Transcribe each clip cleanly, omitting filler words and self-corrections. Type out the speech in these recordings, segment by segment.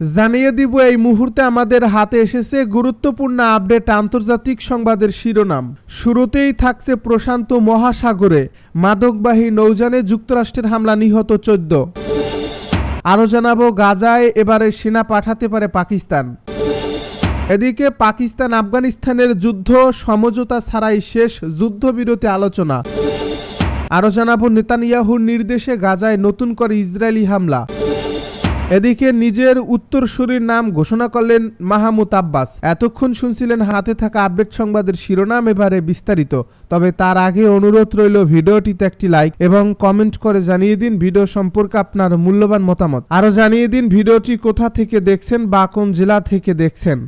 জানিয়ে দিব এই মুহূর্তে আমাদের হাতে এসেছে গুরুত্বপূর্ণ আপডেট আন্তর্জাতিক সংবাদের শিরোনাম। শুরুতেই থাকছে প্রশান্ত মহাসাগরে মাদকবাহী নৌযানে যুক্তরাষ্ট্রের হামলা, নিহত 14। আরও জানাবো গাজায় এবারে সেনা পাঠাতে পারে পাকিস্তান। এদিকে পাকিস্তান আফগানিস্তানের যুদ্ধ সমঝোতা ছাড়াই শেষ যুদ্ধবিরতি আলোচনা। আরও জানাবো নেতানিয়াহুর নির্দেশে গাজায় নতুন করে ইসরায়েলি হামলা। এদিকে নিজের উত্তরসূরির নাম ঘোষণা করলেন মাহমুদ আব্বাস। এতক্ষণ শুনছিলেন হাতে থাকা আপডেট সংবাদের শিরোনাম, এবারে বিস্তারিত। তবে তার আগে অনুরোধ রইল ভিডিওটিতে একটি লাইক এবং কমেন্ট করে জানিয়ে দিন ভিডিও সম্পর্কে আপনার মূল্যবান মতামত। আরও জানিয়ে দিন ভিডিওটি কোথা থেকে দেখছেন বা কোন জেলা থেকে দেখছেন।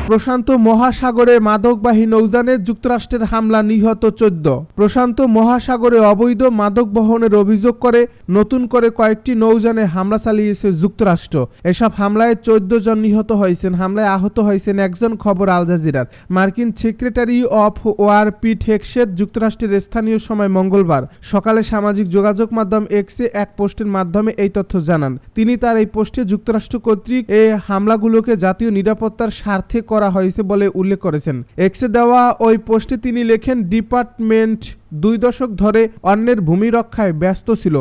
প্রশান্ত মহাসাগরে মাদকবাহী নৌযানে যুক্তরাষ্ট্রের হামলা, নিহত 14। প্রশান্ত মহাসাগরে অবৈধ মাদক বহনের অভিযোগ করে নতুন করে কয়েকটি নৌযানে হামলা চালিয়েছে যুক্তরাষ্ট্র। এসব হামলায় 14 জন নিহত হয়েছেন। হামলায় আহত হয়েছেন একজন, খবর আল জাজিরার। মার্কিন সেক্রেটারি অফ ওয়ার পিট হেগসেট যুক্তরাষ্ট্রের স্থানীয় সময় মঙ্গলবার সকালে সামাজিক যোগাযোগ মাধ্যম এক্সে এক পোস্টের মাধ্যমে এই তথ্য জানান। তিনি তার এই পোস্টে যুক্তরাষ্ট্র কর্তৃক এই হামলাগুলোকে জাতীয় নিরাপত্তার স্বার্থে করা হয়েছে বলে উল্লেখ করেছেন। এক্সে দেওয়া ওই পোস্টে তিনি লেখেন, ডিপার্টমেন্ট 2 দশক ধরে অন্যের ভূমি রক্ষায় ব্যস্ত ছিল।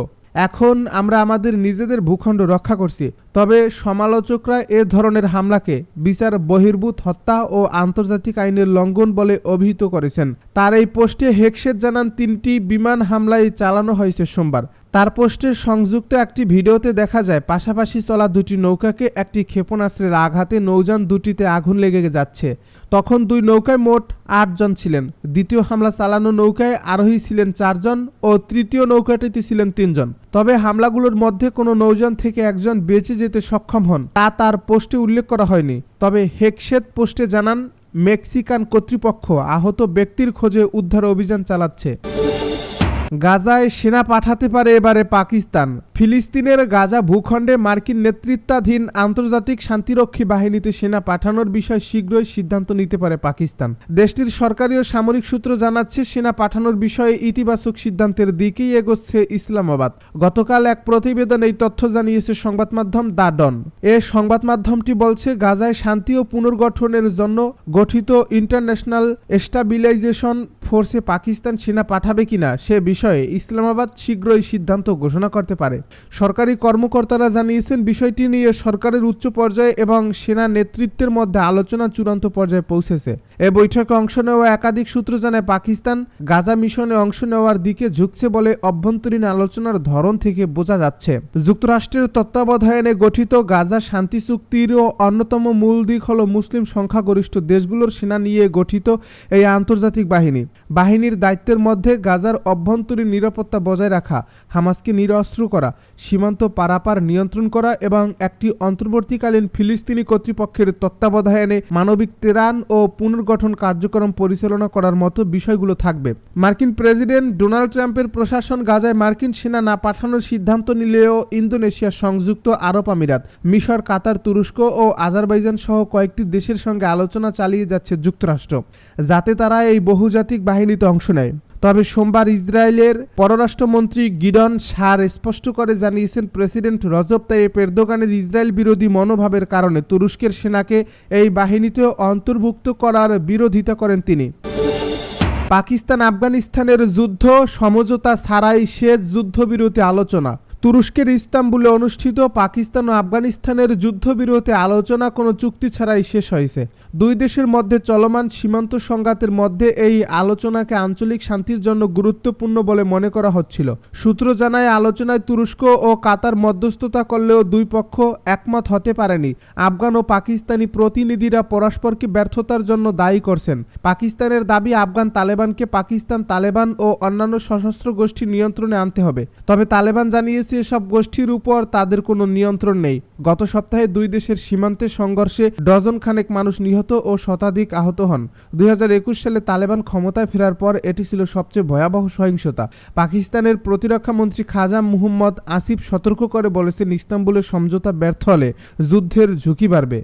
এখন আমরা আমাদের নিজেদের ভূখণ্ড রক্ষা করছি। তবে সমালোচকরা এ ধরনের হামলাকে বিচার বহির্ভূত হত্যা ও আন্তর্জাতিক আইনের লঙ্ঘন বলে অভিহিত করেছেন। তার এই পোস্টে হেগসেট জানান 3টি বিমান হামলায় চালানো হয়েছে সোমবার। তার পোস্টে সংযুক্ত একটি ভিডিওতে দেখা যায় পাশাপাশি চলা দুটি নৌকাকে একটি ক্ষেপণাস্ত্রের আঘাতে নৌযান দুটিতে আগুন লেগে যাচ্ছে। তখন 2 নৌকায় মোট 8 জন ছিলেন। দ্বিতীয় হামলা চালানো নৌকায় আরোহী ছিলেন 4 জন ও তৃতীয় নৌকাটিতে ছিলেন 3 জন। তবে হামলাগুলোর মধ্যে কোনো নৌযান থেকে একজন বেঁচে যেতে সক্ষম হন, তা তার পোস্টে উল্লেখ করা হয়নি। তবে হেগসেট পোস্টে জানান, মেক্সিকান কর্তৃপক্ষ আহত ব্যক্তির খোঁজে উদ্ধার অভিযান চালাচ্ছে। গাজায় সেনা পাঠাতে পারে এবারে পাকিস্তান। ফিলিস্তিনের গাজা ভূখণ্ডে মার্কিন নেতৃত্বাধীন আন্তর্জাতিক শান্তিরক্ষী বাহিনীতে সেনা পাঠানোর বিষয়ে শীঘ্রই সিদ্ধান্ত নিতে পারে পাকিস্তান। দেশটির সরকারি ও সামরিক সূত্র জানাচ্ছে, সেনা পাঠানোর বিষয়ে ইতিবাচক সিদ্ধান্তের দিকেই এগোচ্ছে ইসলামাবাদ। গতকাল এক প্রতিবেদন এই তথ্য জানিয়েছে সংবাদ মাধ্যম দ্য ডন। এ সংবাদ মাধ্যমটি বলছে, গাজায় শান্তি ও পুনর্গঠনের জন্য গঠিত ইন্টারন্যাশনাল স্টাবিলাইজেশন ফোর্সে পাকিস্তান সেনা পাঠাবে কিনা সে বিষয়ে ইসলামাবাদ শীঘ্রই সিদ্ধান্ত ঘোষণা করতে পারে। সরকারি কর্মকর্তারা জানিয়েছেন, বিষয়টি নিয়ে সরকারের উচ্চ পর্যায়ে এবং সেনা নেতৃত্বের মধ্যে আলোচনা চূড়ান্ত পর্যায়ে পৌঁছেছে। এ বৈঠকে অংশ নেওয়া একাধিক সূত্র জানায়, পাকিস্তান গাজা মিশনে অংশ নেওয়ার দিকে ঝুঁকছে বলে অভ্যন্তরীণ আলোচনার ধরন থেকে বোঝা যাচ্ছে। যুক্তরাষ্ট্রের তত্ত্বাবধানে গঠিত গাজা শান্তি চুক্তির অন্যতম মূল দিক হল মুসলিম সংখ্যাগরিষ্ঠ দেশগুলোর সেনা নিয়ে গঠিত এই আন্তর্জাতিক বাহিনী। বাহিনীর দায়িত্বের মধ্যে গাজার অভ্যন্তরীণ নিরাপত্তা বজায় রাখা, হামাসকে নিরস্ত্র করা, সীমান্ত পারাপার নিয়ন্ত্রণ করা এবং একটি অন্তর্বর্তীকালীন ফিলিস্তিনি কর্তৃপক্ষের তত্ত্বাবধানে মানবিক ত্রাণ ও পুনর্গঠন কার্যক্রম পরিচালনা করার মতো বিষয়গুলো থাকবে। মার্কিন প্রেসিডেন্ট ডোনাল্ড ট্রাম্পের প্রশাসন গাজায় মার্কিন সেনা না পাঠানোর সিদ্ধান্ত নিলেও ইন্দোনেশিয়া, সংযুক্ত আরব আমিরাত, মিশর, কাতার, তুরস্ক ও আজারবাইজান সহ কয়েকটি দেশের সঙ্গে আলোচনা চালিয়ে যাচ্ছে যুক্তরাষ্ট্র, যাতে তারা এই বহুজাতিক বাহিনীতে অংশ নেয়। তবে সোমবার ইসরায়েলের পররাষ্ট্রমন্ত্রী গিডন সার স্পষ্ট করে জানিয়েছেন, প্রেসিডেন্ট রজব তাইয়েপ এরদোগানের ইসরায়েল বিরোধী মনোভাবের কারণে তুরস্কের সেনাকে এই বাহিনীতে অন্তর্ভুক্ত করার বিরোধিতা করেন তিনি। পাকিস্তান আফগানিস্তানের যুদ্ধ সমঝোতা ছাড়াই শেষ যুদ্ধবিরতি আলোচনা। তুরস্কের ইস্তাম্বুলে অনুষ্ঠিত পাকিস্তান ও আফগানিস্তানের যুদ্ধবিরতি আলোচনা কোনো চুক্তি ছাড়াই শেষ হয়েছে। 2 দেশের মধ্যে চলমান সীমান্ত সংঘাতের মধ্যে এই আলোচনাকে আঞ্চলিক শান্তির জন্য গুরুত্বপূর্ণ বলে মনে করা হচ্ছিল। সূত্র জানায়, আলোচনায় তুরস্ক ও কাতার মধ্যস্থতা করলেও 2 পক্ষ একমত হতে পারেনি। আফগান ও পাকিস্তানি প্রতিনিধিরা পরস্পরকে ব্যর্থতার জন্য দায়ী করছেন। পাকিস্তানের দাবি, আফগান তালেবানকে পাকিস্তান তালেবান ও অন্যান্য সশস্ত্র গোষ্ঠী নিয়ন্ত্রণে আনতে হবে। তবে তালেবান জানিয়েছে, এসব গোষ্ঠীর উপর তাদের কোনো নিয়ন্ত্রণ নেই। গত সপ্তাহে 2 দেশের সীমান্তে সংঘর্ষে ডজন খানেক মানুষ নিহত ও শতাধিক আহত হন। 2021 সালে তালেবান ক্ষমতায় ফেরার পর এটি ছিল সবচেয়ে ভয়াবহ সহিংসতা। পাকিস্তানের প্রতিরক্ষা মন্ত্রী খাজা মুহাম্মদ আসিফ সতর্ক করে বলেছেন, ইস্তাম্বুলের সমঝোতা ব্যর্থ হলে যুদ্ধের ঝুঁকি বাড়বে।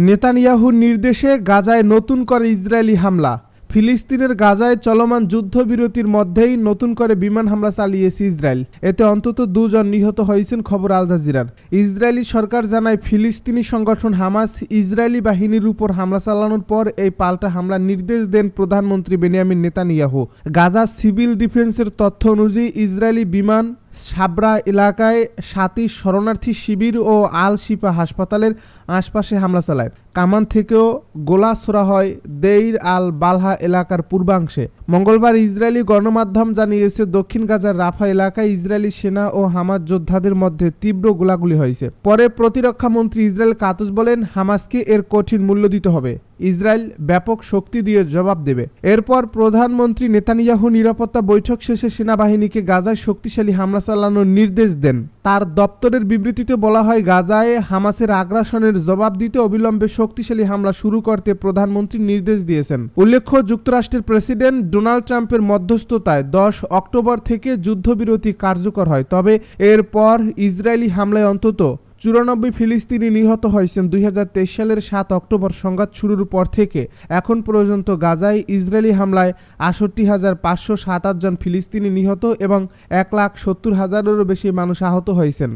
নেতানিয়াহুর নির্দেশে গাজায় নতুন করে ইসরায়েলি হামলা। ফিলিস্তিনের গাজায় চলমান যুদ্ধবিরতির মধ্যেই নতুন করে বিমান হামলা চালিয়েছে ইসরায়েল। এতে অন্তত 2 জন নিহত হয়েছেন, খবর আল জাজিরার। ইসরায়েলি সরকার জানায়, ফিলিস্তিনি সংগঠন হামাস ইসরায়েলি বাহিনীর উপর হামলা চালানোর পর এই পাল্টা হামলার নির্দেশ দেন প্রধানমন্ত্রী বেনিয়ামিন নেতানিয়াহু। গাজা সিভিল ডিফেন্সের তথ্য অনুযায়ী ইসরায়েলি বিমান সাবরা এলাকায় 7টি শরণার্থী শিবির ও আল শিফা হাসপাতালের আশপাশে হামলা চালায়। কামান থেকেও গোলা ছোড়া হয় দেইর আল বালহা এলাকার পূর্বাংশে। মঙ্গলবার ইসরায়েলি গণমাধ্যম জানিয়েছে, দক্ষিণ গাজার রাফা এলাকায় ইসরায়েলি সেনা ও হামাস যোদ্ধাদের মধ্যে তীব্র গোলাগুলি হয়েছে। পরে প্রতিরক্ষা মন্ত্রী ইসরায়েল কাতুস বলেন, হামাসকে এর কঠিন মূল্য দিতে হবে। ইসরায়েল ব্যাপক শক্তি দিয়ে জবাব দেবে। এরপর প্রধানমন্ত্রী নেতানিয়াহু নিরাপত্তা বৈঠক শেষে সেনাবাহিনীকে গাজায় শক্তিশালী হামলা চালানোর নির্দেশ দেন। তার দপ্তরের বিবৃতিতে বলা হয়, গাজায় হামাসের আগ্রাসনের জবাব দিতে অবিলম্বে শক্তিশালী হামলা শুরু করতে প্রধানমন্ত্রী নির্দেশ দিয়েছেন। উল্লেখ্য, যুক্তরাষ্ট্রের প্রেসিডেন্ট ডোনাল্ড ট্রাম্পের মধ্যস্থতায় 10 অক্টোবর থেকে যুদ্ধবিরতি কার্যকর হয়। তবে এরপর ইসরায়েলি হামলায় অন্তত 94 ফিলিস্তিনি নিহত হয়েছেন। 2023 সালের 7 অক্টোবর সংঘাত শুরুর পর থেকে এখন পর্যন্ত গাজায় ইসরায়েলি হামলায় 68,527 জন ফিলিস্তিনি নিহত এবং 1,70,000-এরও বেশি মানুষ আহত হয়েছেন।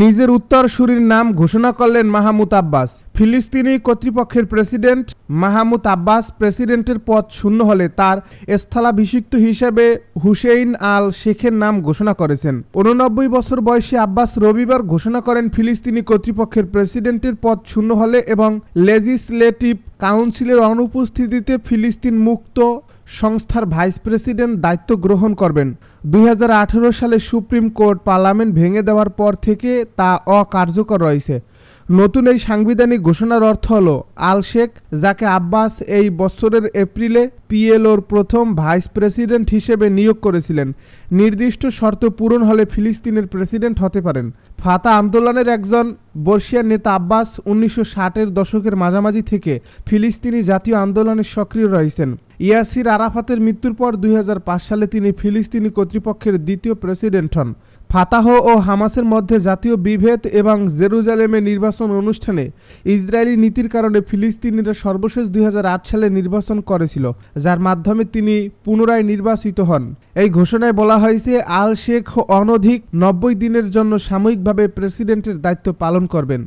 নিজের উত্তরসূরির নাম ঘোষণা করলেন মাহমুদ আব্বাস। ফিলিস্তিনি কর্তৃপক্ষের প্রেসিডেন্ট মাহমুদ আব্বাস প্রেসিডেন্টের পদ শূন্য হলে তার স্থলাভিষিক্ত হিসেবে হুসেইন আল শেখের নাম ঘোষণা করেছেন। 89 বছর বয়সী আব্বাস রবিবার ঘোষণা করেন, ফিলিস্তিনি কর্তৃপক্ষের প্রেসিডেন্টের পদ শূন্য হলে এবং লেজিসলেটিভ কাউন্সিলের অনুপস্থিতিতে ফিলিস্তিন মুক্ত সংস্থার ভাইস প্রেসিডেন্ট দায়িত্ব গ্রহণ করবেন। 2018 সালে সুপ্রিম কোর্ট পার্লামেন্ট ভেঙে দেওয়ার পর থেকে তা অকার্যকর রয়েছে। নতুন এই সাংবিধানিক ঘোষণার অর্থ হল, আল শেখ, যাকে আব্বাস এই বছরের এপ্রিলে পিএলওর প্রথম ভাইস প্রেসিডেন্ট হিসেবে নিয়োগ করেছিলেন, নির্দিষ্ট শর্ত পূরণ হলে ফিলিস্তিনের প্রেসিডেন্ট হতে পারেন। ফাতা আন্দোলনের একজন বর্ষিয়ান নেতা আব্বাস 1960-এর দশকের মাঝামাঝি থেকে ফিলিস্তিনি জাতীয় আন্দোলনে সক্রিয় রয়েছেন। ইয়াসির আরাফাতের মৃত্যুর পর 2005 সালে তিনি ফিলিস্তিনি কর্তৃপক্ষের দ্বিতীয় প্রেসিডেন্ট হন। ফাতাহ ও হামাসের মধ্যে জাতীয় বিভেদ এবং জেরুজালেমে নির্বাচন অনুষ্ঠানে ইসরায়েলি নীতির কারণে ফিলিস্তিনিরা সর্বশেষ 2008 সালে নির্বাচন করেছিল, যার মাধ্যমে তিনি পুনরায় নির্বাচিত হন। এই ঘোষণায় বলা হয়েছে, আল শেখ অনধিক 90 দিনের জন্য সাময়িকভাবে প্রেসিডেন্টের দায়িত্ব পালন করবেন।